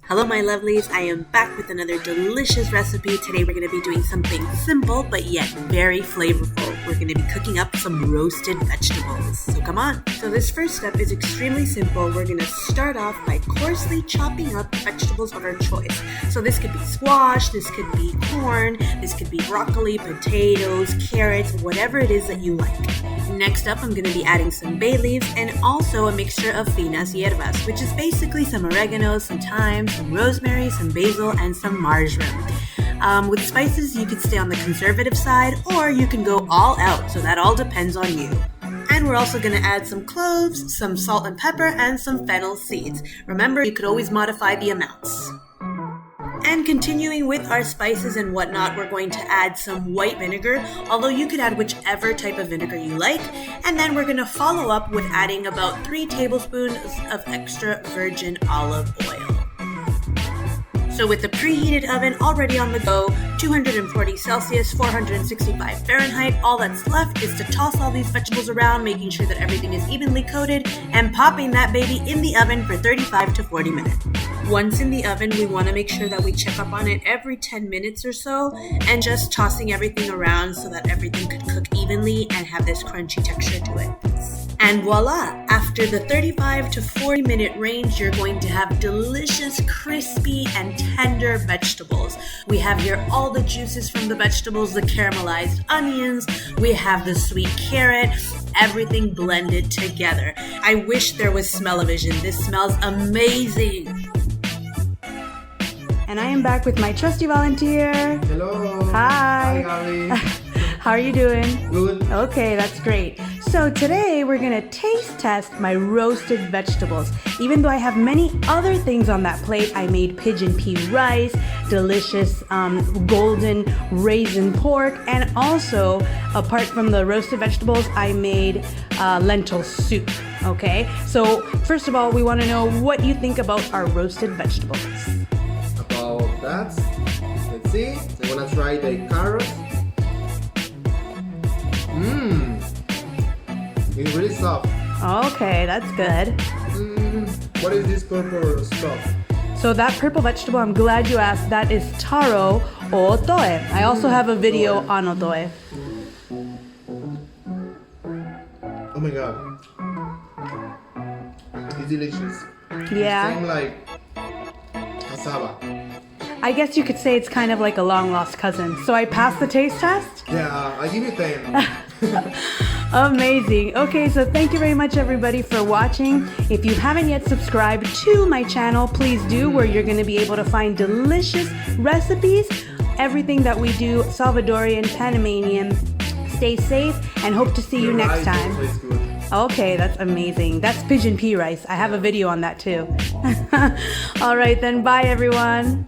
Hello my lovelies, I am back with another delicious recipe. Today we're going to be doing something simple but yet very flavorful. We're going to be cooking up some roasted vegetables. So come on. So this first step is extremely simple. We're going to start off by coarsely chopping up vegetables of our choice. So this could be squash, this could be corn, this could be broccoli, potatoes, carrots, whatever it is that you like. Next up, I'm going to be adding some bay leaves and also a mixture of finas hierbas, which is basically some oregano, some thyme, some rosemary, some basil, and some marjoram. With spices, you could stay on the conservative side or you can go all out, so that all depends on you. And we're also going to add some cloves, some salt and pepper, and some fennel seeds. Remember, you could always modify the amounts. And continuing with our spices and whatnot, we're going to add some white vinegar, although you could add whichever type of vinegar you like. And then we're going to follow up with adding about 3 tablespoons of extra virgin olive oil. So with the preheated oven already on the go, 240 Celsius, 465 Fahrenheit, all that's left is to toss all these vegetables around, making sure that everything is evenly coated, and popping that baby in the oven for 35 to 40 minutes. Once in the oven, we want to make sure that we check up on it every 10 minutes or so, and just tossing everything around so that everything could cook evenly and have this crunchy texture to it. And voila! After the 35 to 40 minute range, you're going to have delicious, crispy, and tender vegetables. We have here all the juices from the vegetables, the caramelized onions, we have the sweet carrot, everything blended together. I wish there was smell-o-vision. This smells amazing! And I am back with my trusty volunteer. Hello. Hi. Hi, Gabby. How are you doing? Good. Okay, that's great. So today we're gonna taste test my roasted vegetables. Even though I have many other things on that plate, I made pigeon pea rice, delicious golden raisin pork, and also, apart from the roasted vegetables, I made lentil soup. Okay, so first of all, we wanna know what you think about our roasted vegetables. About that, let's see. I wanna try the carrots. It's really soft. Okay, that's good. What is this purple stuff? So that purple vegetable, I'm glad you asked, that is taro or otoe. I also have a video on otoe. Oh my god. It's delicious. Yeah. Same like cassava. I guess you could say it's kind of like a long lost cousin. So I passed the taste test? Yeah, I give you 10. Amazing. Okay, so thank you very much everybody for watching. If you haven't yet subscribed to my channel, please do, where you're going to be able to find delicious recipes, everything that we do, Salvadorian, Panamanian. Stay safe and hope to see you next time. Okay, that's amazing. That's pigeon pea rice. I have a video on that too. All right then, bye everyone.